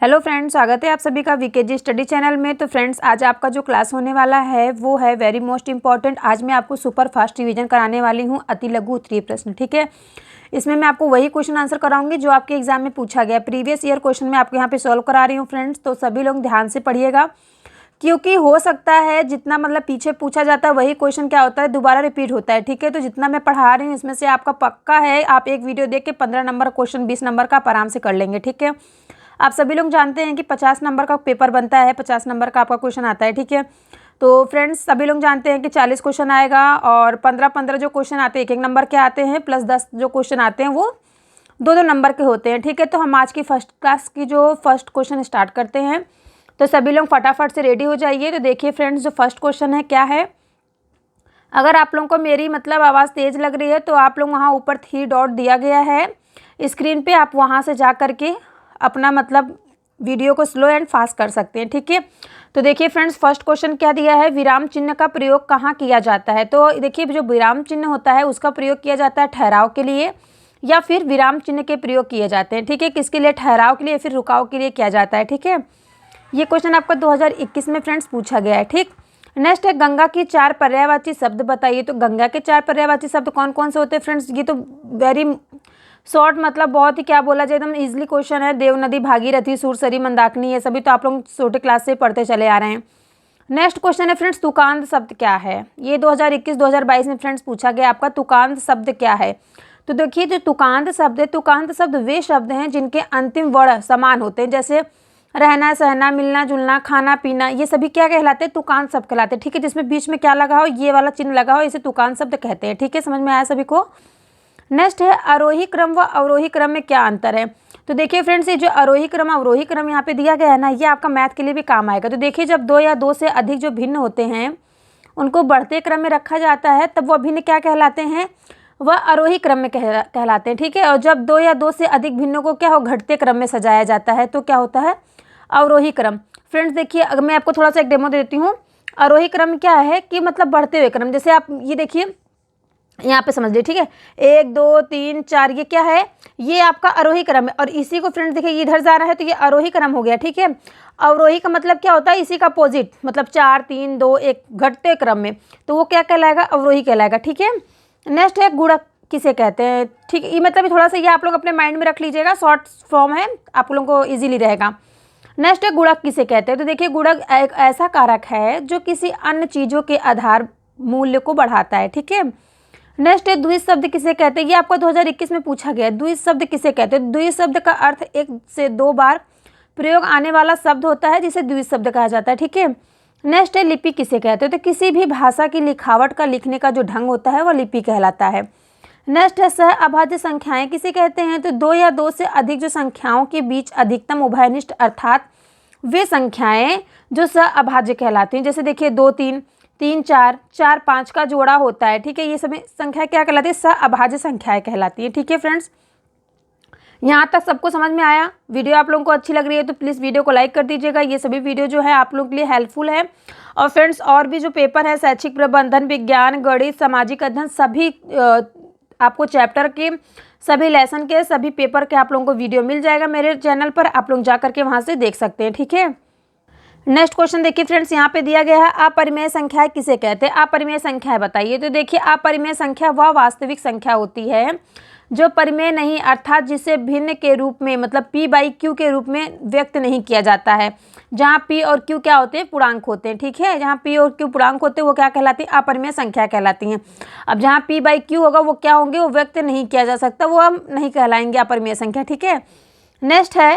Hello friends, स्वागत है आप सभी का वीकेजी स्टडी चैनल में। तो फ्रेंड्स, आज आपका जो क्लास होने वाला है वो है वेरी मोस्ट इंपॉर्टेंट। आज मैं आपको सुपर फास्ट रिवीजन कराने वाली हूँ अति लघु उत्तरीय प्रश्न। ठीक है, इसमें मैं आपको वही क्वेश्चन आंसर कराऊंगी जो आपके एग्जाम में पूछा गया। प्रीवियस ईयर क्वेश्चन मैं आपको यहाँ पे सॉल्व करा रही हूँ फ्रेंड्स, तो सभी लोग ध्यान से पढ़िएगा, क्योंकि हो सकता है जितना मतलब पीछे पूछा जाता है वही क्वेश्चन क्या होता है दोबारा रिपीट होता है। ठीक है, तो जितना मैं पढ़ा रही हूँ इसमें से आपका पक्का है आप एक वीडियो देख के 15 नंबर क्वेश्चन 20 नंबर का आप आराम से कर लेंगे। ठीक है, आप सभी लोग जानते हैं कि 50 नंबर का पेपर बनता है, 50 नंबर का आपका क्वेश्चन आता है। ठीक है, तो फ्रेंड्स सभी लोग जानते हैं कि 40 क्वेश्चन आएगा और 15-15 जो क्वेश्चन आते हैं 1-1 नंबर के आते हैं, प्लस 10 जो क्वेश्चन आते हैं वो 2-2 नंबर के होते हैं। ठीक है, तो हम आज की फर्स्ट क्लास की जो फर्स्ट क्वेश्चन स्टार्ट करते हैं, तो सभी लोग फटाफट से रेडी हो जाइए। तो देखिए फ्रेंड्स, जो फर्स्ट क्वेश्चन है क्या है। अगर आप लोगों को मेरी मतलब आवाज़ तेज़ लग रही है तो आप लोग वहाँ ऊपर 3 डॉट दिया गया है स्क्रीन पे, आप वहाँ से जा करके अपना मतलब वीडियो को स्लो एंड फास्ट कर सकते हैं। ठीक है, तो देखिए फ्रेंड्स, फर्स्ट क्वेश्चन क्या दिया है, विराम चिन्ह का प्रयोग कहाँ किया जाता है। तो देखिए जो विराम चिन्ह होता है उसका प्रयोग किया जाता है ठहराव के लिए या फिर विराम चिन्ह के प्रयोग किए जाते हैं। ठीक है, किसके लिए, ठहराव के लिए, फिर रुकाव के लिए किया जाता है। ठीक है, ये क्वेश्चन आपका 2021 में फ्रेंड्स पूछा गया है। ठीक, नेक्स्ट है गंगा की 4 पर्यायवाची शब्द बताइए। तो गंगा के 4 पर्यायवाची शब्द कौन कौन से होते हैं फ्रेंड्स, ये तो वेरी शॉर्ट मतलब बहुत ही क्या बोला जाए एकदम इजीली क्वेश्चन है। देव नदी, भागीरथी, सुरसरी, मंदाकिनी, ये सभी तो आप लोग छोटे क्लास से पढ़ते चले आ रहे हैं। नेक्स्ट क्वेश्चन है फ्रेंड्स, तुकांत शब्द क्या है। ये 2021-2022 में फ्रेंड्स पूछा गया आपका तुकांत शब्द क्या है। तो देखिए जो तुकांत शब्द है, तुकांत शब्द वे शब्द हैं जिनके अंतिम वर्ण समान होते हैं, जैसे रहना, सहना, मिलना जुलना, खाना पीना, ये सभी क्या कहलाते हैं, तुकांत शब्द कहलाते हैं। ठीक है, जिसमें बीच में क्या लगा हो, ये वाला चिन्ह लगा हो, इसे तुकांत शब्द कहते हैं। ठीक है, समझ में आया सभी को। नेक्स्ट है आरोही क्रम व अवरोही क्रम में क्या अंतर है। तो देखिए फ्रेंड्स, ये जो आरोही क्रम अवरोही क्रम यहाँ पे दिया गया है ना, ये आपका मैथ के लिए भी काम आएगा। तो देखिए जब 2 या 2 से अधिक जो भिन्न होते हैं उनको बढ़ते क्रम में रखा जाता है, तब वह भिन्न क्या कहलाते हैं, वह आरोही क्रम में कहलाते हैं। ठीक है, और जब 2 या 2 से अधिक भिन्नों को क्या हो, घटते क्रम में सजाया जाता है, तो क्या होता है, अवरोही क्रम। फ्रेंड्स देखिए, अगर मैं आपको थोड़ा सा एक डेमो देती हूँ। आरोही क्रम क्या है कि मतलब बढ़ते हुए क्रम, जैसे आप ये देखिए यहाँ पे समझ लीजिए। ठीक है, 1 2 3 4 ये क्या है, ये आपका आरोही क्रम है। और इसी को फ्रेंड्स देखिए इधर जा रहा है तो ये आरोही क्रम हो गया। ठीक है, अवरोही का मतलब क्या होता है, इसी का अपोजिट, मतलब 4 3 2 1 घटते क्रम में, तो वो क्या कहलाएगा, अवरोही कहलाएगा। ठीक है, नेक्स्ट है गुणक किसे कहते हैं। ठीक है, ये मतलब थोड़ा सा ये आप लोग अपने माइंड में रख लीजिएगा, शॉर्ट फॉर्म है, आप लोगों को ईजिली रहेगा। नेक्स्ट है गुणक किसे कहते हैं। तो देखिए गुणक एक ऐसा कारक है जो किसी अन्य चीज़ों के आधार मूल्य को बढ़ाता है। ठीक है, नेक्स्ट है द्विज शब्द किसे कहते हैं। ये आपको 2021 में पूछा गया है, द्विज शब्द किसे कहते हैं। द्विज शब्द का अर्थ 1 से 2 बार प्रयोग आने वाला शब्द होता है, जिसे द्विज शब्द कहा जाता है। ठीक है, नेक्स्ट है लिपि किसे कहते हैं। तो किसी भी भाषा की लिखावट का लिखने का जो ढंग होता है वह लिपि कहलाता है। नेक्स्ट है सह अभाज्य संख्याएं किसे कहते हैं। तो 2 या 2 से अधिक जो संख्याओं के बीच अधिकतम उभयनिष्ठ अर्थात वे संख्याएं जो सह अभाज्य कहलाती हैं, जैसे देखिए 2 3 3 4 4 5 का जोड़ा होता है। ठीक है, ये सभी संख्या क्या कहलाती है, सह अभाज्य संख्याएं कहलाती है। ठीक है फ्रेंड्स, यहाँ तक सबको समझ में आया। वीडियो आप लोगों को अच्छी लग रही है तो प्लीज़ वीडियो को लाइक कर दीजिएगा। ये सभी वीडियो जो है आप लोगों के लिए हेल्पफुल है। और फ्रेंड्स और भी जो पेपर है, शैक्षिक प्रबंधन, विज्ञान, गणित, सामाजिक अध्ययन, सभी आपको चैप्टर के सभी लेसन के सभी पेपर के आप लोगों को वीडियो मिल जाएगा मेरे चैनल पर, आप लोग जा करके वहाँ से देख सकते हैं। ठीक है, नेक्स्ट क्वेश्चन देखिए फ्रेंड्स, यहाँ पे दिया गया है अपरिमेय संख्याएं किसे कहते हैं। अपरिमेय संख्याएं बताइए। तो देखिए अपरिमेय संख्या वह वास्तविक संख्या होती है जो परिमेय नहीं, अर्थात जिसे भिन्न के रूप में मतलब p/q के रूप में व्यक्त नहीं किया जाता है, जहाँ p और q क्या होते हैं, पूर्णांक होते हैं। ठीक है, जहाँ p और q पूर्णांक होते हैं वो क्या कहलाती है, अपरिमेय संख्या कहलाती हैं। अब जहाँ p/q होगा वो क्या होंगे, वो व्यक्त नहीं किया जा सकता, वो हम नहीं कहलाएंगे अपरिमेय संख्या। ठीक है, नेक्स्ट है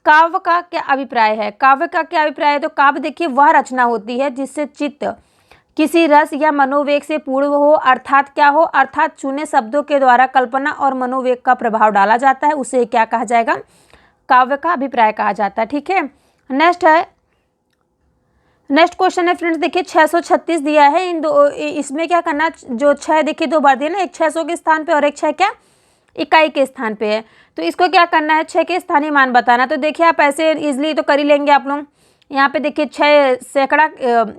काव्य का क्या अभिप्राय है। काव्य का क्या अभिप्राय है। तो काव्य देखिए वह रचना होती है जिससे चित्त किसी रस या मनोवेग से पूर्ण हो, अर्थात क्या हो, अर्थात चुने शब्दों के द्वारा कल्पना और मनोवेग का प्रभाव डाला जाता है, उसे क्या कहा जाएगा, काव्य का अभिप्राय कहा जाता है। ठीक है, नेक्स्ट है, नेक्स्ट क्वेश्चन है फ्रेंड्स देखिए 636 दिया है। इन दो इसमें क्या करना, जो 6 देखिए 2 बार दिया ना, एक 600 के स्थान पे और एक 6 क्या इकाई के स्थान पे है, तो इसको क्या करना है, 6 के स्थानीय मान बताना। तो देखिए आप ऐसे इजिली तो कर ही लेंगे आप लोग। यहाँ पे देखिए 6 सैकड़ा,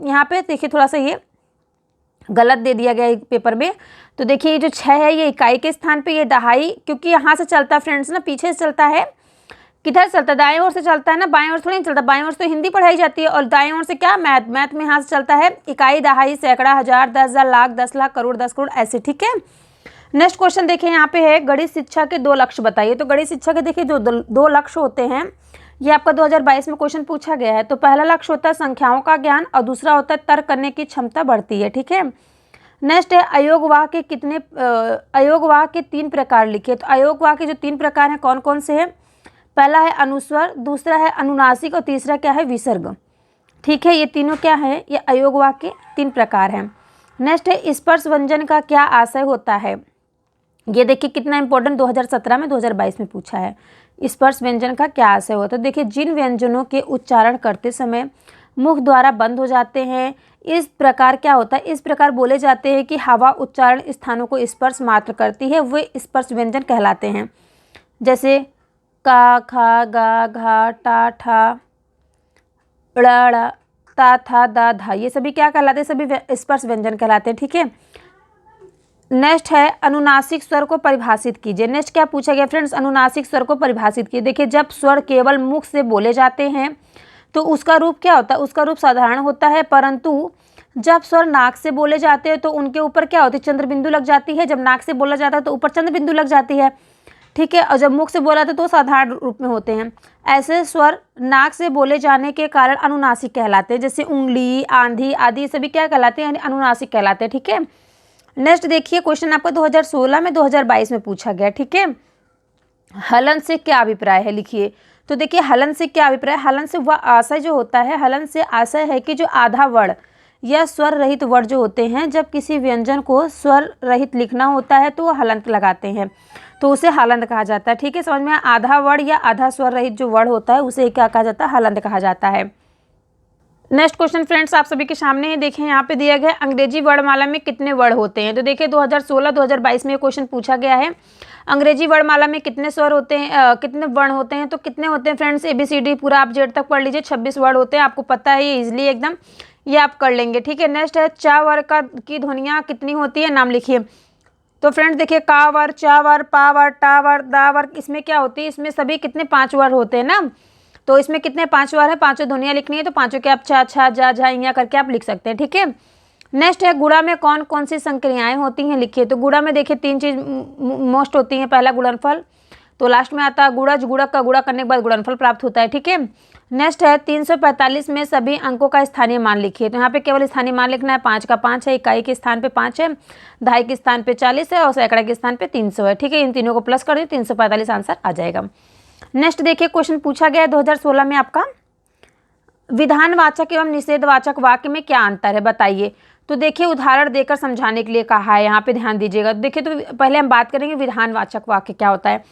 यहाँ पे देखिए थोड़ा सा ये गलत दे दिया गया है पेपर में। तो देखिए ये जो 6 है ये इकाई के स्थान पे, ये दहाई, क्योंकि यहाँ से चलता है फ्रेंड्स ना, पीछे से चलता है किधर चलता है, दाएं ओर से चलता है ना, बाएं ओर थोड़ी नहीं चलता। बाएं ओर से हिंदी पढ़ाई जाती है और दाएं ओर से क्या, मैथ। मैथ में यहाँ से चलता है इकाई, दहाई, सैकड़ा, हजार, 10,000, लाख, 10 लाख, करोड़, 10 करोड़, ऐसे। ठीक है। नेक्स्ट क्वेश्चन देखिए यहाँ पे है, गणित शिक्षा के 2 लक्ष्य बताइए। तो गणित शिक्षा के देखिए जो 2 लक्ष्य होते हैं, ये आपका 2022 में क्वेश्चन पूछा गया है। तो पहला लक्ष्य होता है संख्याओं का ज्ञान और दूसरा होता है तर्क करने की क्षमता बढ़ती है। ठीक है। नेक्स्ट है अयोगवाह के कितने अयोगवाह के 3 प्रकार लिखिए। तो अयोगवाह के जो 3 प्रकार हैं कौन कौन से हैं? पहला है अनुस्वर, दूसरा है अनुनासिक और तीसरा क्या है, विसर्ग। ठीक है, ये तीनों क्या है, ये अयोगवाह के 3 प्रकार हैं। नेक्स्ट है स्पर्श व्यंजन का क्या आशय होता है। ये देखिए कितना इंपॉर्टेंट, 2017 में 2022 में पूछा है। स्पर्श व्यंजन का क्या आशय होता है? देखिए जिन व्यंजनों के उच्चारण करते समय मुख द्वारा बंद हो जाते हैं, इस प्रकार क्या होता है, इस प्रकार बोले जाते हैं कि हवा उच्चारण स्थानों को स्पर्श मात्र करती है, वे स्पर्श व्यंजन कहलाते हैं। जैसे का, खा, गा, घा, टा, ठा, ड़ा, ड़ा, ता, था, दा, धा, ये सभी क्या कहलाते हैं, सभी स्पर्श व्यंजन कहलाते हैं। ठीक है। नेक्स्ट है अनुनासिक स्वर को परिभाषित कीजिए। नेक्स्ट क्या पूछा गया फ्रेंड्स, अनुनासिक स्वर को परिभाषित कीजिए। देखिए जब स्वर केवल मुख से बोले जाते हैं तो उसका रूप क्या होता है, उसका रूप साधारण होता है, परंतु जब स्वर नाक से बोले जाते हैं तो उनके ऊपर क्या होती है, चंद्र बिंदु लग जाती है। जब नाक से बोला जाता है तो ऊपर चंद्र बिंदु लग जाती है। ठीक है। और जब मुख से बोला जाता है तो साधारण रूप में होते हैं। ऐसे स्वर नाक से बोले जाने के कारण अनुनासिक कहलाते हैं। जैसे उंगली, आंधी आदि सभी क्या कहलाते हैं, यानी अनुनासिक कहलाते हैं। ठीक है। नेक्स्ट देखिए क्वेश्चन आपका 2016 में 2022 में पूछा गया। ठीक है। हलन से क्या अभिप्राय है, लिखिए। तो देखिए हलन से क्या अभिप्राय, हलन से वह आशय जो होता है, हलन से आशय है कि जो आधा वर्ण या स्वर रहित वर्ण जो होते हैं, जब किसी व्यंजन को स्वर रहित लिखना होता है तो वह हलंत लगाते हैं, तो उसे हलंत कहा जाता है। ठीक है, समझ में। आधा वर्ण या आधा स्वर रहित जो वर्ण होता है उसे क्या कहा जाता है, हलंत कहा जाता है। नेक्स्ट क्वेश्चन फ्रेंड्स आप सभी के सामने है, देखें यहाँ पे दिया गया है अंग्रेजी वर्णमाला में कितने वर्ण होते हैं। तो देखिए 2016-2022 में क्वेश्चन पूछा गया है, अंग्रेजी वर्णमाला में कितने स्वर होते हैं, कितने वर्ण होते हैं। तो कितने होते हैं फ्रेंड्स, ABCD पूरा आप जेड तक पढ़ लीजिए, 26 वर्ण होते हैं। आपको पता है ये इजिली एकदम, ये आप कर लेंगे। ठीक है। नेक्स्ट है चा वर्ग की ध्वनियाँ कितनी होती है, नाम लिखिए। तो फ्रेंड्स देखिए का वर्ग, चा वर्ग, पा वर्ग, टा वर्ग, दा वर्ग, इसमें क्या होती है, इसमें सभी कितने 5 वर्ण होते हैं ना। तो इसमें कितने 5 वर्ण है, 5 ध्वनियाँ लिखनी है, तो 5 के आप छा, छा, जा, झा, इया करके आप लिख सकते हैं। ठीक है। नेक्स्ट है गुणा में कौन कौन सी संक्रियाएं होती हैं, लिखिए। तो गुणा में देखिए 3 चीज मोस्ट होती हैं। पहला गुणनफल, तो लास्ट में आता है गुणज, गुणक का गुणा करने के बाद गुणनफल प्राप्त होता है। ठीक है। नेक्स्ट है 345 में सभी अंकों का स्थानीय मान लिखिए। तो यहाँ पे केवल स्थानीय मान लिखना है, 5 का 5 है, इकाई के स्थान पे 5 है, दहाई के स्थान पे 40 है और सैकड़ा के स्थान पे 300 है। ठीक है। इन तीनों को प्लस कर दें, 345 आंसर आ जाएगा। नेक्स्ट देखिए क्वेश्चन पूछा गया है 2016 में आपका, विधानवाचक एवं निषेधवाचक वाक्य में क्या अंतर है, बताइए। तो देखिए उदाहरण देकर समझाने के लिए कहा है, यहाँ पे ध्यान दीजिएगा। देखिए तो पहले हम बात करेंगे विधानवाचक वाक्य क्या होता है।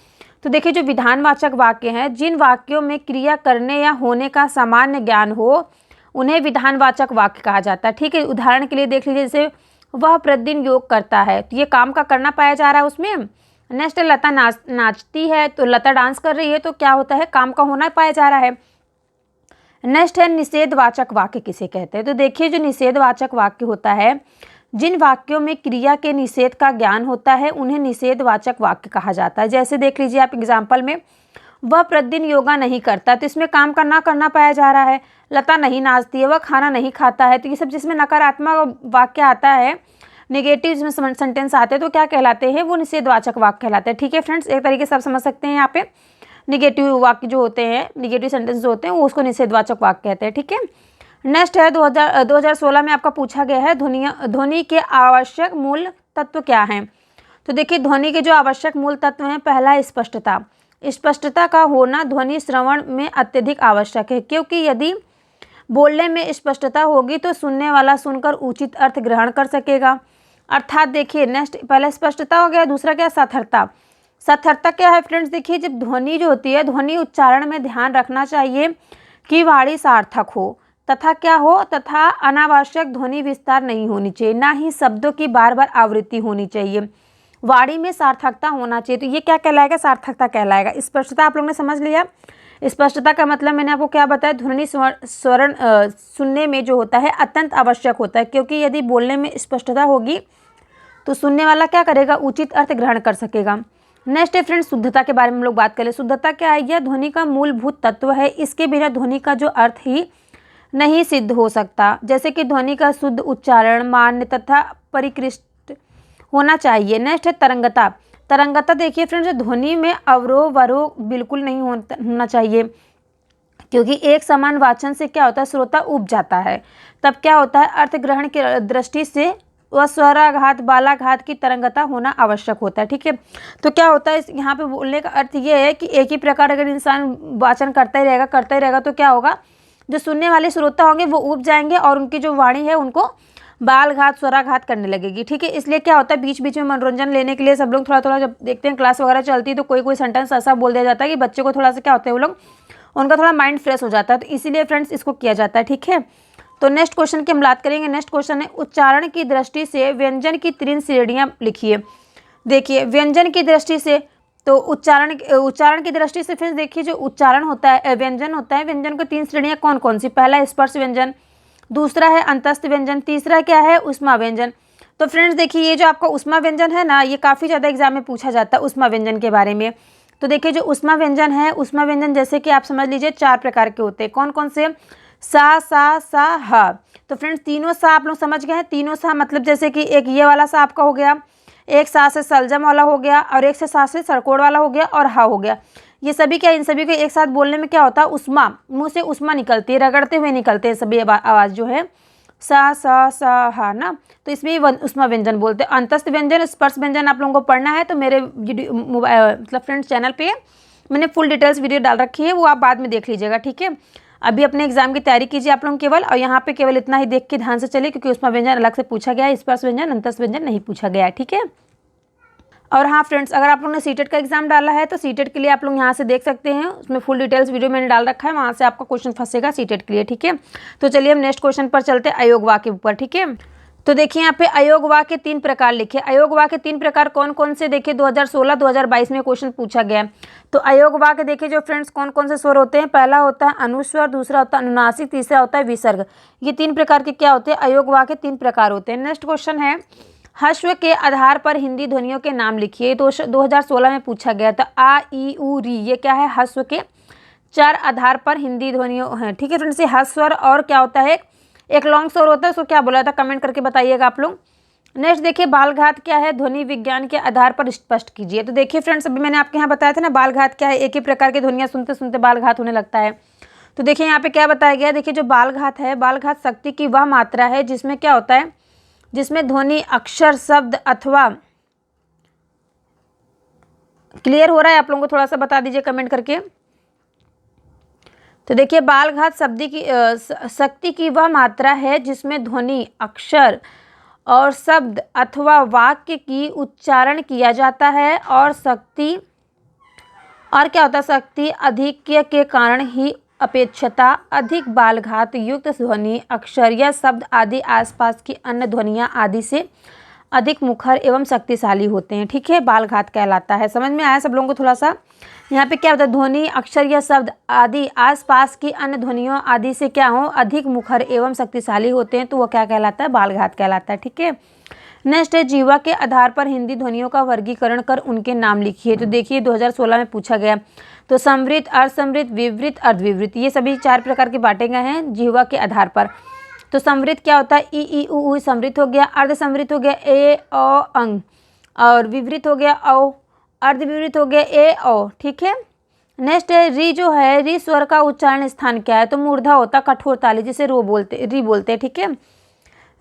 तो देखिए जो विधानवाचक वाक्य हैं, जिन वाक्यों में क्रिया करने या होने का सामान्य ज्ञान हो उन्हें विधानवाचक वाक्य कहा जाता है। ठीक है। उदाहरण के लिए देख लीजिए, जैसे वह प्रतिदिन योग करता है, तो ये काम का करना पाया जा रहा है उसमें। नेक्स्ट लता नाचती है, तो लता डांस कर रही है, तो क्या होता है, काम का होना पाया जा रहा है। नेक्स्ट है निषेधवाचक वाक्य किसे कहते हैं। तो देखिए जो निषेधवाचक वाक्य होता है, जिन वाक्यों में क्रिया के निषेध का ज्ञान होता है उन्हें निषेधवाचक वाक्य कहा जाता है। जैसे देख लीजिए आप एग्जाम्पल में, वह प्रतिदिन योगा नहीं करता, तो इसमें काम करना करना पाया जा रहा है। लता नहीं नाचती है, वह खाना नहीं खाता है, तो ये सब जिसमें नकारात्मक वाक्य आता है, नेगेटिव जिसमें सेंटेंस आते हैं, तो क्या कहलाते हैं, वो निषेधवाचक वाक्य कहलाते हैं। ठीक है फ्रेंड्स, एक तरीके से आप समझ सकते हैं, यहाँ पे निगेटिव वाक्य जो होते हैं, निगेटिव सेंटेंस जो होते हैं वो उसको निषेधवाचक वाक्य कहते हैं। ठीक है। नेक्स्ट है 2016 में आपका पूछा गया है, ध्वनि के आवश्यक मूल तत्व क्या हैं। तो देखिए ध्वनि के जो आवश्यक मूल तत्व हैं, पहला है स्पष्टता। स्पष्टता का होना ध्वनि श्रवण में अत्यधिक आवश्यक है, क्योंकि यदि बोलने में स्पष्टता होगी तो सुनने वाला सुनकर उचित अर्थ ग्रहण कर सकेगा। अर्थात देखिए नेक्स्ट, पहला स्पष्टता हो गया, दूसरा क्या, सार्थकता। सार्थकता क्या है फ्रेंड्स, देखिए जब ध्वनि जो होती है, ध्वनि उच्चारण में ध्यान रखना चाहिए कि वाणी सार्थक हो, तथा क्या हो, तथा अनावश्यक ध्वनि विस्तार नहीं होनी चाहिए, ना ही शब्दों की बार बार आवृत्ति होनी चाहिए। वाणी में सार्थकता होना चाहिए, तो ये क्या कहलाएगा, सार्थकता कहलाएगा। स्पष्टता आप लोगों ने समझ लिया। स्पष्टता का मतलब मैंने आपको क्या बताया, ध्वनि स्वरण सुनने में जो होता है अत्यंत आवश्यक होता है, क्योंकि यदि बोलने में स्पष्टता होगी तो सुनने वाला क्या करेगा, उचित अर्थ ग्रहण कर सकेगा। नेक्स्ट है फ्रेंड्स शुद्धता के बारे में हम लोग बात करें। शुद्धता क्या है? यह ध्वनि का मूलभूत तत्व है, इसके बिना ध्वनि का जो अर्थ ही नहीं सिद्ध हो सकता। जैसे कि ध्वनि का शुद्ध उच्चारण मान्य तथा परिष्कृत होना चाहिए। नेक्स्ट है तरंगता। तरंगता देखिए फ्रेंड्स, ध्वनि में अवरोह वरोह बिल्कुल नहीं होना चाहिए, क्योंकि एक समान वाचन से क्या होता है, श्रोता उब जाता है। तब क्या होता है, अर्थ ग्रहण की दृष्टि से वह स्वराघात बालाघात की तरंगता होना आवश्यक होता है। ठीक है, तो क्या होता है यहाँ पे बोलने का अर्थ ये है कि एक ही प्रकार अगर इंसान वाचन करता ही रहेगा तो क्या होगा, जो सुनने वाले श्रोता होंगे वो उब जाएंगे और उनकी जो वाणी है उनको बालघात स्वराघात करने लगेगी। ठीक है, इसलिए क्या होता है, बीच बीच में मनोरंजन लेने के लिए सब लोग थोड़ा थोड़ा, जब देखते हैं क्लास वगैरह चलती है तो कोई कोई सेंटेंस ऐसा बोल दिया जाता है कि बच्चे को थोड़ा सा क्या होता है, वो लोग उनका थोड़ा माइंड फ्रेश हो जाता है, तो इसीलिए फ्रेंड्स इसको किया जाता है। ठीक है, तो नेक्स्ट क्वेश्चन की हम बात करेंगे। नेक्स्ट क्वेश्चन है उच्चारण की दृष्टि से व्यंजन की 3 श्रेणियां लिखिए। देखिए व्यंजन की दृष्टि से, तो उच्चारण की दृष्टि से फिर देखिए जो उच्चारण होता है, व्यंजन होता है, व्यंजन को 3 श्रेणियां कौन कौन सी? पहला स्पर्श व्यंजन, दूसरा है अंतस्थ व्यंजन, तीसरा क्या है, ऊष्मा व्यंजन। तो फ्रेंड्स देखिए ये जो आपका ऊष्मा व्यंजन है ना, ये काफ़ी ज़्यादा एग्जाम में पूछा जाता है ऊष्मा व्यंजन के बारे में। तो देखिए जो ऊष्मा व्यंजन है, ऊष्मा व्यंजन जैसे कि आप समझ लीजिए 4 प्रकार के होते हैं। कौन कौन से? सा सा हा। तो फ्रेंड्स तीनों सा आप लोग समझ गए हैं। तीनों सा मतलब जैसे कि एक ये वाला सा आपका हो गया, एक सा से सलजम वाला हो गया, और एक से सा से सड़कोड़ वाला हो गया, और हा हो गया। ये सभी क्या, इन सभी को एक साथ बोलने में क्या होता है, उष्मा, मुंह से उष्मा निकलती है, रगड़ते हुए निकलते हैं सभी आवाज़ जो है, सा हा ना। तो इसमें उष्मा व्यंजन बोलते हैं। अंतस्थ व्यंजन स्पर्श व्यंजन आप लोगों को पढ़ना है तो मेरे मतलब फ्रेंड्स चैनल पे मैंने फुल डिटेल्स वीडियो डाल रखी है, वो आप बाद में देख लीजिएगा। ठीक है, अभी अपने एग्जाम की तैयारी कीजिए आप लोग केवल, और यहाँ पे केवल इतना ही देख के ध्यान से चलिए, क्योंकि उसमें व्यंजन अलग से पूछा गया है, स्पर्श व्यंजन अंतस्थ व्यंजन नहीं पूछा गया है। ठीक है, और हाँ फ्रेंड्स, अगर आप लोगों ने सीटेट का एग्जाम डाला है तो सीटेट के लिए आप लोग यहाँ से देख सकते हैं, उसमें फुल डिटेल्स वीडियो मैंने डाल रखा है, वहाँ से आपका क्वेश्चन फंसेगा सीटेट के लिए। ठीक है, तो चलिए हम नेक्स्ट क्वेश्चन पर चलते हैं, अयोग वाक्य के ऊपर। ठीक है, तो देखिए यहाँ पे अयोग वाक्य के 3 प्रकार लिखे। अयोग वाक्य के 3 प्रकार कौन कौन से? देखिए 2016-2022 में क्वेश्चन पूछा गया। तो अयोग वाक्य देखिए जो फ्रेंड्स कौन कौन से स्वर होते हैं, पहला होता है अनुस्वर, दूसरा होता है अनुनासिक, तीसरा होता है विसर्ग। ये 3 प्रकार के क्या होते हैं, अयोग वाक्य 3 प्रकार होते हैं। नेक्स्ट क्वेश्चन है ह्रस्व के आधार पर हिंदी ध्वनियों के नाम लिखिए। 2016 में पूछा गया था। आ ई उ री, ये क्या है, ह्रस्व के 4 आधार पर हिंदी ध्वनियों हैं। ठीक है फ्रेंड्स, ये ह्रस्व स्वर और क्या होता है, एक लॉन्ग स्वर होता है, उसको क्या बोला था, कमेंट करके बताइएगा आप लोग। नेक्स्ट देखिए बालघात क्या है, ध्वनि विज्ञान के आधार पर स्पष्ट कीजिए। तो देखिए फ्रेंड्स अभी मैंने आपके यहाँ बताया था ना, बालघात क्या है, एक ही प्रकार की ध्वनियाँ सुनते सुनते बालघात होने लगता है। तो देखिए यहाँ पे क्या बताया गया, देखिए जो बालघात है, बालघात शक्ति की वह मात्रा है जिसमें क्या होता है, जिसमें ध्वनि अक्षर शब्द अथवा, क्लियर हो रहा है आप लोगों को, थोड़ा सा बता दीजिए कमेंट करके। तो देखिए बालघात शक्ति की वह मात्रा है जिसमें ध्वनि अक्षर और शब्द अथवा वाक्य की उच्चारण किया जाता है, और शक्ति और क्या होता है, शक्ति अधिक्य के कारण ही अपेक्षता अधिक बालघात युक्त ध्वनि अक्षर या शब्द आदि आसपास की अन्य ध्वनियाँ आदि से अधिक मुखर एवं शक्तिशाली होते हैं। ठीक है, बालघात कहलाता है। समझ में आया सब लोगों को? थोड़ा सा यहाँ पे क्या होता है, ध्वनि अक्षर या शब्द आदि आसपास की अन्य ध्वनियों आदि से क्या हो, अधिक मुखर एवं शक्तिशाली होते हैं, तो वो क्या कहलाता है, बालघात कहलाता है। ठीक है, नेक्स्ट है जीवा के आधार पर हिंदी ध्वनियों का वर्गीकरण कर उनके नाम लिखिए। तो देखिए 2016 में पूछा गया। तो समृद्ध, अर्धसमृद्ध, विवृत, अर्धविवृत, ये सभी 4 प्रकार के बांटे गए हैं जीवा के आधार पर। तो समृद्ध क्या होता है, ई उ समृद्ध हो गया, अर्धसमृद्ध हो गया ए ओ अंग, और विवृत हो गया औ, अर्धविवृत हो गया ए ओ। ठीक है, नेक्स्ट है री, जो है री स्वर का उच्चारण स्थान क्या है, तो मूर्धा होता, कठोर ताली जिसे री बोलते हैं। ठीक है,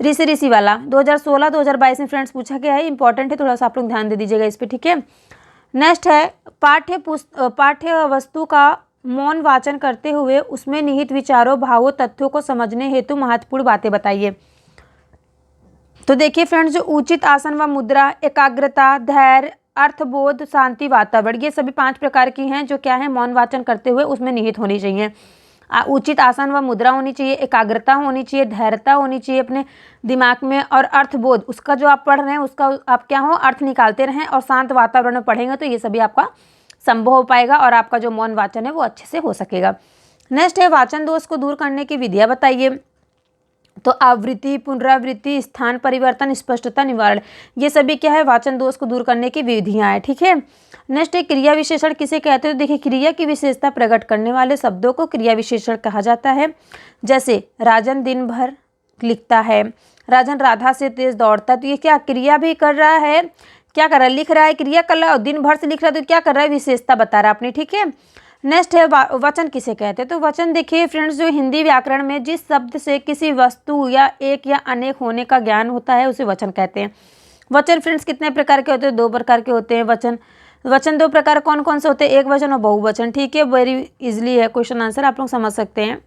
री से ऋषि वाला 2016-2022 में फ्रेंड्स पूछा गया है, इंपॉर्टेंट है, थोड़ा सा आप लोग ध्यान दे दीजिएगा इस पे। ठीक है, नेक्स्ट है पाठ्य वस्तु का मौन वाचन करते हुए उसमें निहित विचारों भावों तथ्यों को समझने हेतु महत्वपूर्ण बातें बताइए। तो देखिए फ्रेंड्स जो उचित आसन व मुद्रा, एकाग्रता, धैर्य, अर्थबोध, शांति, वातावरण, ये सभी 5 प्रकार की हैं जो क्या है, मौन वाचन करते हुए उसमें निहित होनी चाहिए। उचित आसन व मुद्रा होनी चाहिए, एकाग्रता होनी चाहिए, धैर्यता होनी चाहिए अपने दिमाग में, और अर्थबोध, उसका जो आप पढ़ रहे हैं उसका आप क्या हो, अर्थ निकालते रहें, और शांत वातावरण में पढ़ेंगे तो ये सभी आपका संभव हो पाएगा, और आपका जो मौन वाचन है वो अच्छे से हो सकेगा। नेक्स्ट है वाचन दोष को दूर करने की विधियाँ बताइए। तो आवृत्ति, पुनरावृत्ति, स्थान परिवर्तन, स्पष्टता, निवारण, ये सभी क्या है, वाचन दोष को दूर करने की विधियां हैं। ठीक है। नेक्स्ट है क्रिया विशेषण किसे कहते हैं। तो देखिए, क्रिया की विशेषता प्रकट करने वाले शब्दों को क्रिया विशेषण कहा जाता है। जैसे राजन दिन भर लिखता है, राजन राधा से तेज दौड़ता है। तो ये क्या क्रिया भी कर रहा है, क्या कर रहा है, लिख रहा है, क्रिया कर रहा है, और दिन भर से लिख रहा है, तो क्या कर रहा है, विशेषता बता रहा है अपनी। ठीक है। नेक्स्ट है वचन किसे कहते हैं। तो वचन देखिए फ्रेंड्स, जो हिंदी व्याकरण में जिस शब्द से किसी वस्तु या एक या अनेक होने का ज्ञान होता है उसे वचन कहते हैं। वचन फ्रेंड्स कितने प्रकार के होते हैं, 2 प्रकार के होते हैं वचन। वचन 2 प्रकार कौन कौन से होते हैं, एक वचन और बहुवचन। ठीक है, वेरी इजीली है क्वेश्चन आंसर, आप लोग समझ सकते हैं।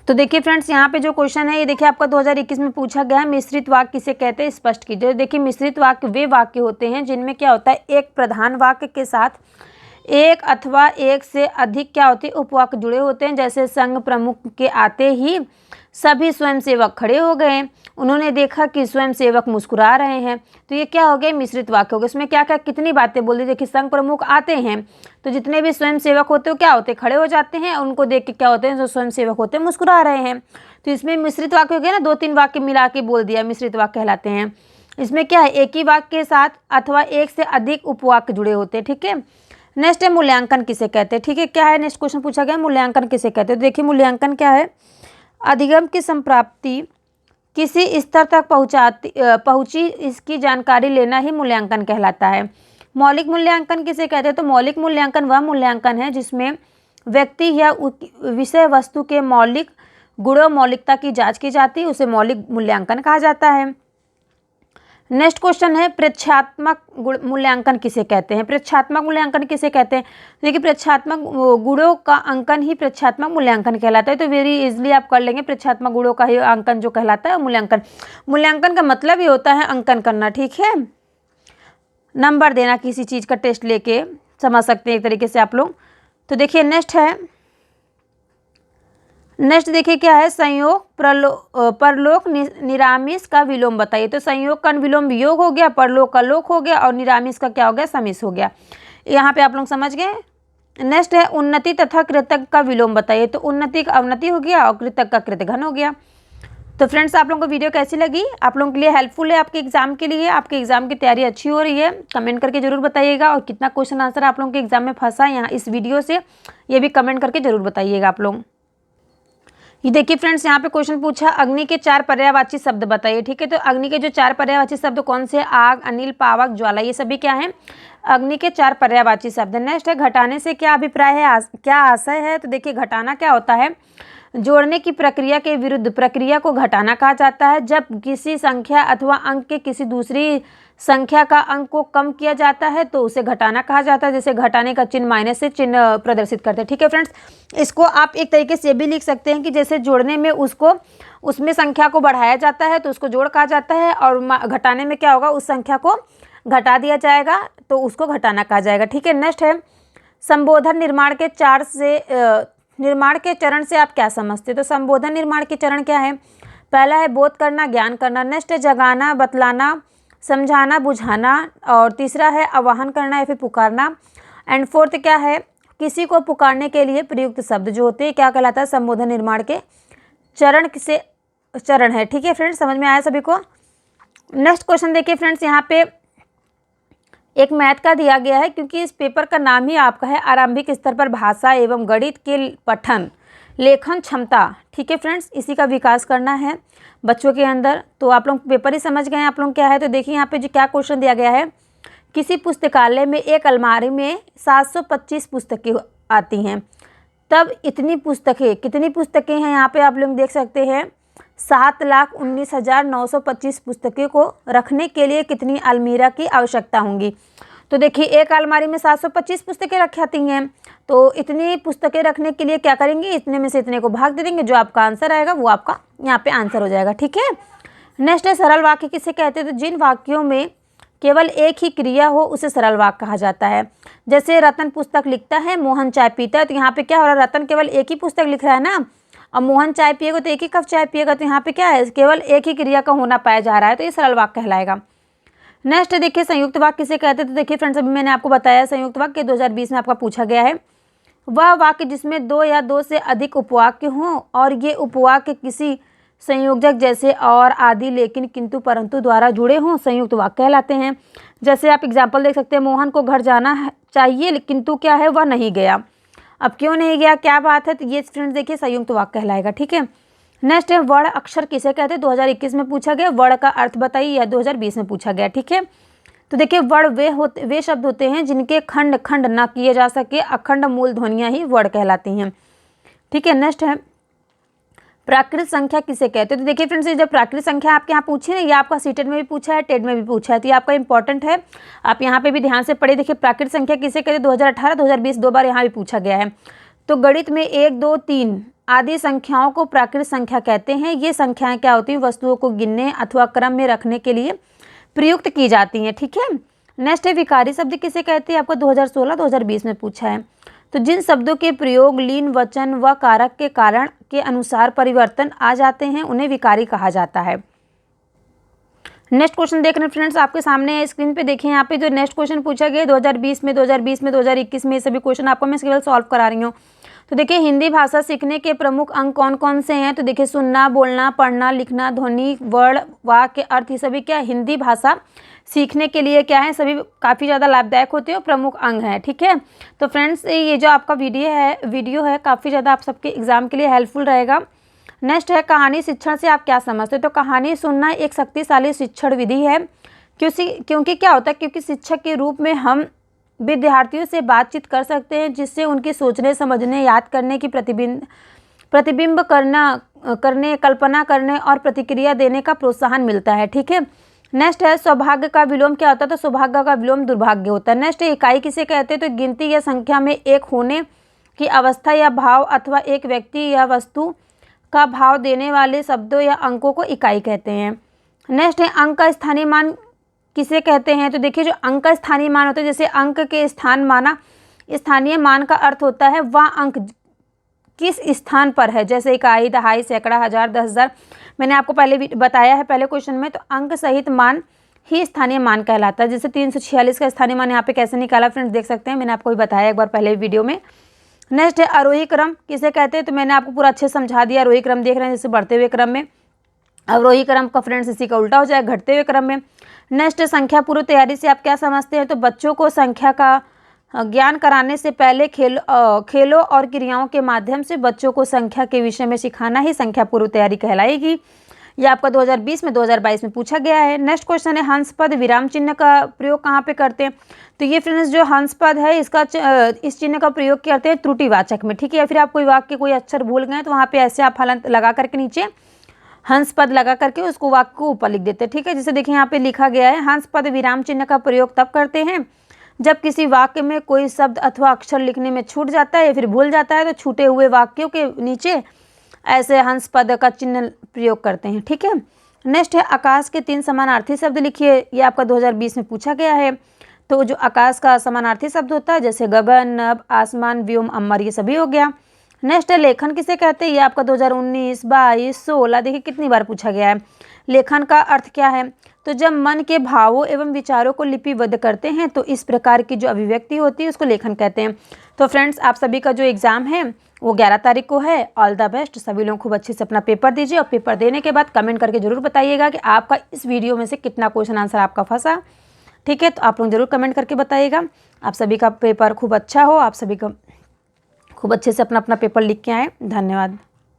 तो देखिए फ्रेंड्स, यहाँ पे जो क्वेश्चन है ये देखिए आपका 2021 में पूछा गया है, मिश्रित वाक्य किसे कहते हैं, स्पष्ट कीजिए। देखिए, मिश्रित वाक्य वे वाक्य होते हैं जिनमें क्या होता है, एक प्रधान वाक्य के साथ एक अथवा एक से अधिक क्या होते हैं, उपवाक्य जुड़े होते हैं। जैसे संघ प्रमुख के आते ही सभी स्वयंसेवक खड़े हो गए, उन्होंने देखा कि स्वयंसेवक मुस्कुरा रहे हैं। तो ये क्या हो गया, मिश्रित वाक्य हो गया। इसमें क्या क्या कितनी बातें बोल दी। देखिए, संघ प्रमुख आते हैं तो जितने भी स्वयंसेवक होते हैं क्या होते हैं, खड़े हो जाते हैं, उनको देख के क्या होते हैं, जो स्वयंसेवक होते हैं मुस्कुरा रहे हैं। तो इसमें मिश्रित वाक्य हो गया ना, 2-3 वाक्य मिला के बोल दिया, मिश्रित वाक्य कहलाते हैं। इसमें क्या है, एक ही वाक्य के साथ अथवा एक से अधिक उपवाक्य जुड़े होते हैं। ठीक है। नेक्स्ट है मूल्यांकन किसे कहते हैं। ठीक है, क्या है, नेक्स्ट क्वेश्चन पूछा गया, मूल्यांकन किसे कहते हैं। तो देखिए, मूल्यांकन क्या है, अधिगम की संप्राप्ति किसी स्तर तक पहुंची इसकी जानकारी लेना ही मूल्यांकन कहलाता है। मौलिक मूल्यांकन किसे कहते हैं। तो मौलिक मूल्यांकन वह मूल्यांकन है जिसमें व्यक्ति या विषय वस्तु के मौलिक गुणों मौलिकता की जांच की जाती है, उसे मौलिक मूल्यांकन कहा जाता है। नेक्स्ट क्वेश्चन है, प्रेक्षात्मक मूल्यांकन किसे कहते हैं। प्रेक्षात्मक मूल्यांकन किसे कहते हैं। देखिए, प्रेक्षात्मक गुणों का अंकन ही प्रेक्षात्मक मूल्यांकन कहलाता है। तो वेरी इजीली आप कर लेंगे, प्रेक्षात्मक गुणों का ही अंकन जो कहलाता है मूल्यांकन। मूल्यांकन का मतलब ये होता है अंकन करना। ठीक है, नंबर देना, किसी चीज़ का टेस्ट लेके समझ सकते हैं एक तरीके से आप लोग। तो देखिए, नेक्स्ट देखिए क्या है, संयोग परलोक निरामिष का विलोम बताइए। तो संयोग का विलोम वियोग हो गया, परलोक का लोक हो गया, और निरामिष का क्या हो गया, समिष हो गया। यहाँ पे आप लोग समझ गए। नेक्स्ट है उन्नति तथा कृतक का विलोम बताइए। तो उन्नति का अवनति हो गया और कृतक का कृतघ्न हो गया। तो फ्रेंड्स, आप लोगों को वीडियो कैसी लगी, आप लोगों के लिए हेल्पफुल है आपके एग्जाम के लिए, आपके एग्जाम की तैयारी अच्छी हो रही है, कमेंट करके जरूर बताइएगा। और कितना क्वेश्चन आंसर आप लोगों के एग्जाम में फंसा यहाँ इस वीडियो से, ये भी कमेंट करके जरूर बताइएगा आप लोग। ये देखिए फ्रेंड्स, यहाँ पे क्वेश्चन पूछा, अग्नि के 4 पर्यायवाची शब्द बताइए। ठीक है, तो अग्नि के जो 4 पर्यायवाची शब्द कौन से हैं, आग, अनिल, पावक, ज्वाला, ये सभी क्या हैं, अग्नि के 4 पर्यायवाची शब्द। नेक्स्ट है, घटाने से क्या अभिप्राय है, क्या आशय है। तो देखिए, घटाना क्या होता है, जोड़ने की प्रक्रिया के विरुद्ध प्रक्रिया को घटाना कहा जाता है। जब किसी संख्या अथवा अंक के किसी दूसरी संख्या का अंक को कम किया जाता है तो उसे घटाना कहा जाता है। जैसे घटाने का चिन्ह माइनस से चिन्ह प्रदर्शित करते हैं। ठीक है फ्रेंड्स, इसको आप एक तरीके से भी लिख सकते हैं कि जैसे जोड़ने में उसमें संख्या को बढ़ाया जाता है तो उसको जोड़ कहा जाता है, और घटाने में क्या होगा, उस संख्या को घटा दिया जाएगा तो उसको घटाना कहा जाएगा। ठीक है। नेक्स्ट है, संबोधन निर्माण के चरण से आप क्या समझते हैं। तो संबोधन निर्माण के चरण क्या है, पहला है बोध करना, ज्ञान करना। नेक्स्ट है जगाना, बतलाना, समझाना, बुझाना। और तीसरा है आवाहन करना या फिर पुकारना। एंड फोर्थ क्या है, किसी को पुकारने के लिए प्रयुक्त शब्द जो होते हैं क्या कहलाता है, संबोधन निर्माण के चरण है। ठीक है फ्रेंड्स, समझ में आया सभी को। नेक्स्ट क्वेश्चन देखिए फ्रेंड्स, यहाँ पे एक मैथ का दिया गया है, क्योंकि इस पेपर का नाम ही आपका है आरंभिक स्तर पर भाषा एवं गणित के पठन लेखन क्षमता। ठीक है फ्रेंड्स, इसी का विकास करना है बच्चों के अंदर। तो आप लोग पेपर ही समझ गए आप लोग क्या है। तो देखिए यहाँ पे जो क्या क्वेश्चन दिया गया है, किसी पुस्तकालय में एक अलमारी में 725 पुस्तकें आती हैं, तब कितनी पुस्तकें हैं, यहाँ पे आप लोग देख सकते हैं 7,19,925 पुस्तकें को रखने के लिए कितनी अलमीरा की आवश्यकता होंगी। तो देखिए, एक अलमारी में 725 पुस्तकें रखी आती हैं, तो इतनी पुस्तकें रखने के लिए क्या करेंगे, इतने में से इतने को भाग दे देंगे, जो आपका आंसर आएगा वो आपका यहाँ पे आंसर हो जाएगा। ठीक है। नेक्स्ट है सरल वाक्य किसे कहते हैं। तो जिन वाक्यों में केवल एक ही क्रिया हो उसे सरल वाक्य कहा जाता है। जैसे रतन पुस्तक लिखता है, मोहन चाय पीता है। तो यहाँ पे क्या हो रहा है, रतन केवल एक ही पुस्तक लिख रहा है ना, और मोहन चाय पिएगा तो एक ही कप चाय पिएगा। तो यहाँ पे क्या है, केवल एक ही क्रिया का होना पाया जा रहा है, तो ये सरल वाक्य कहलाएगा। नेक्स्ट देखिए, संयुक्त वाक्य किसे कहते हैं। तो देखिए फ्रेंड्स, अभी मैंने आपको बताया संयुक्त वाक्य 2020 में आपका पूछा गया है। वह वाक्य जिसमें 2 या 2 से अधिक उपवाक्य हों और ये उपवाक्य किसी संयोजक जैसे और, आदि, लेकिन, किंतु, परंतु द्वारा जुड़े हों संयुक्त वाक्य कहलाते हैं। जैसे आप एग्जाम्पल देख सकते हैं, मोहन को घर जाना चाहिए किंतु क्या है, वह नहीं गया। अब क्यों नहीं गया, क्या बात है, तो ये फ्रेंड्स देखिए संयुक्त वाक्य कहलाएगा। ठीक है, नेक्स्ट है वर्ण अक्षर किसे कहते हैं, 2021 में पूछा गया। वर्ण का अर्थ बताइए, या 2020 में पूछा गया। ठीक है, तो देखिए वर्ण वे शब्द होते हैं जिनके खंड खंड न किए जा सके, अखंड मूल ध्वनियां ही वर्ण कहलाती हैं। ठीक है, नेक्स्ट है प्राकृत संख्या किसे कहते हैं। तो देखिए फ्रेंड्स, जब प्राकृत संख्या आपके यहाँ पूछे ना, ये आपका सीटेट में भी पूछा है, टेट में भी पूछा है, तो ये आपका इंपॉर्टेंट है, आप यहाँ पे भी ध्यान से पढ़े। देखिए प्राकृत संख्या किसे कहते हैं, 2018 2020 दो बार यहाँ भी पूछा गया है। तो गणित में 1 2 3 आदि संख्याओं को प्राकृत संख्या कहते हैं। ये संख्याएं क्या होती हैं, वस्तुओं को गिनने अथवा क्रम में रखने के लिए प्रयुक्त की जाती हैं। ठीक है, नेक्स्ट है विकारी शब्द किसे कहते हैं, आपको 2016 2020 में पूछा है। तो जिन शब्दों के प्रयोग लीन वचन व कारक के कारण के अनुसार परिवर्तन आ जाते हैं उन्हें विकारी कहा जाता है। नेक्स्ट क्वेश्चन देख रहे हैं फ्रेंड्स, आपके सामने स्क्रीन पे देखें, यहाँ पे जो नेक्स्ट क्वेश्चन पूछा गया 2020 में 2021 में, ये सभी क्वेश्चन आपको मैं केवल सॉल्व करा रही हूँ। तो देखिए हिंदी भाषा सीखने के प्रमुख अंग कौन कौन से हैं, तो देखिए सुनना, बोलना, पढ़ना, लिखना, ध्वनि, वर्ण, वाक्य, अर्थ, ये सभी क्या हिंदी भाषा सीखने के लिए क्या है, सभी काफ़ी ज़्यादा लाभदायक होते हैं और प्रमुख अंग हैं। ठीक है, तो फ्रेंड्स ये जो आपका वीडियो है काफ़ी ज़्यादा आप सबके एग्जाम के लिए हेल्पफुल रहेगा। नेक्स्ट है कहानी शिक्षण से आप क्या समझते हो, तो कहानी सुनना एक शक्तिशाली शिक्षण विधि है, क्योंकि क्या होता है, क्योंकि शिक्षक के रूप में हम विद्यार्थियों से बातचीत कर सकते हैं, जिससे उनके सोचने, समझने, याद करने की प्रतिबिंब करने, कल्पना करने और प्रतिक्रिया देने का प्रोत्साहन मिलता है। ठीक है, नेक्स्ट है सौभाग्य का विलोम क्या होता है, तो सौभाग्य का विलोम दुर्भाग्य होता है। नेक्स्ट है इकाई किसे कहते हैं, तो गिनती या संख्या में एक होने की अवस्था या भाव अथवा एक व्यक्ति या वस्तु का भाव देने वाले शब्दों या अंकों को इकाई कहते हैं। नेक्स्ट है अंक का स्थानीय मान किसे कहते हैं, तो देखिए जो अंक का स्थानीय मान होता है, जैसे अंक के स्थान माना, स्थानीय मान का अर्थ होता है वह अंक किस स्थान पर है, जैसे इकाई, दहाई, सैकड़ा, हजार, 10,000, मैंने आपको पहले भी बताया है पहले क्वेश्चन में। तो अंक सहित मान ही स्थानीय मान कहलाता है। जैसे 346 का स्थानीय मान यहाँ पे कैसे निकाला फ्रेंड्स देख सकते हैं, मैंने आपको भी बताया एक बार पहले वीडियो में। नेक्स्ट है आरोही क्रम किसे कहते हैं, तो मैंने आपको पूरा अच्छे समझा दिया। आरोही क्रम देख रहे हैं जैसे बढ़ते हुए क्रम में, अवरोही क्रम का फ्रेंड्स इसी का उल्टा हो जाए, घटते हुए क्रम में। नेक्स्ट संख्या पूर्व तैयारी से आप क्या समझते हैं, तो बच्चों को संख्या का ज्ञान कराने से पहले खेलों और क्रियाओं के माध्यम से बच्चों को संख्या के विषय में सिखाना ही संख्या पूर्व तैयारी कहलाएगी। यह आपका 2020 में 2022 में पूछा गया है। नेक्स्ट क्वेश्चन है हंस पद विराम चिन्ह का प्रयोग कहाँ पे करते हैं, तो ये फ्रेंड्स जो हंस पद है इस चिन्ह का प्रयोग करते हैं त्रुटिवाचक में। ठीक है, या फिर आप कोई वाक्य कोई अक्षर भूल गए तो वहाँ पे ऐसे आप हलंत लगा करके नीचे हंस पद लगा करके उसको वाक्य को ऊपर लिख देते हैं। ठीक है, जैसे देखिए यहाँ पे लिखा गया है हंस पद विराम चिन्ह का प्रयोग तब करते हैं जब किसी वाक्य में कोई शब्द अथवा अक्षर लिखने में छूट जाता है या फिर भूल जाता है, तो छूटे हुए वाक्यों के नीचे ऐसे हंस पद का चिन्ह प्रयोग करते हैं। ठीक है, नेक्स्ट है आकाश के 3 समानार्थी शब्द लिखिए, ये आपका 2020 में पूछा गया है। तो जो आकाश का समानार्थी शब्द होता है जैसे गगन, नभ, आसमान, व्योम, अमर, ये सभी हो गया। नेक्स्ट है लेखन किसे कहते हैं, ये आपका 2019, 22, 16 देखिए कितनी बार पूछा गया है। लेखन का अर्थ क्या है, तो जब मन के भावों एवं विचारों को लिपिबद्ध करते हैं तो इस प्रकार की जो अभिव्यक्ति होती है उसको लेखन कहते हैं। तो फ्रेंड्स आप सभी का जो एग्ज़ाम है वो 11 तारीख को है। ऑल द बेस्ट, सभी लोग खूब अच्छे से अपना पेपर दीजिए और पेपर देने के बाद कमेंट करके जरूर बताइएगा कि आपका इस वीडियो में से कितना क्वेश्चन आंसर आपका फंसा। ठीक है, तो आप लोग जरूर कमेंट करके बताइएगा। आप सभी का पेपर खूब अच्छा हो, आप सभी का खूब अच्छे से अपना पेपर लिख के आए। धन्यवाद।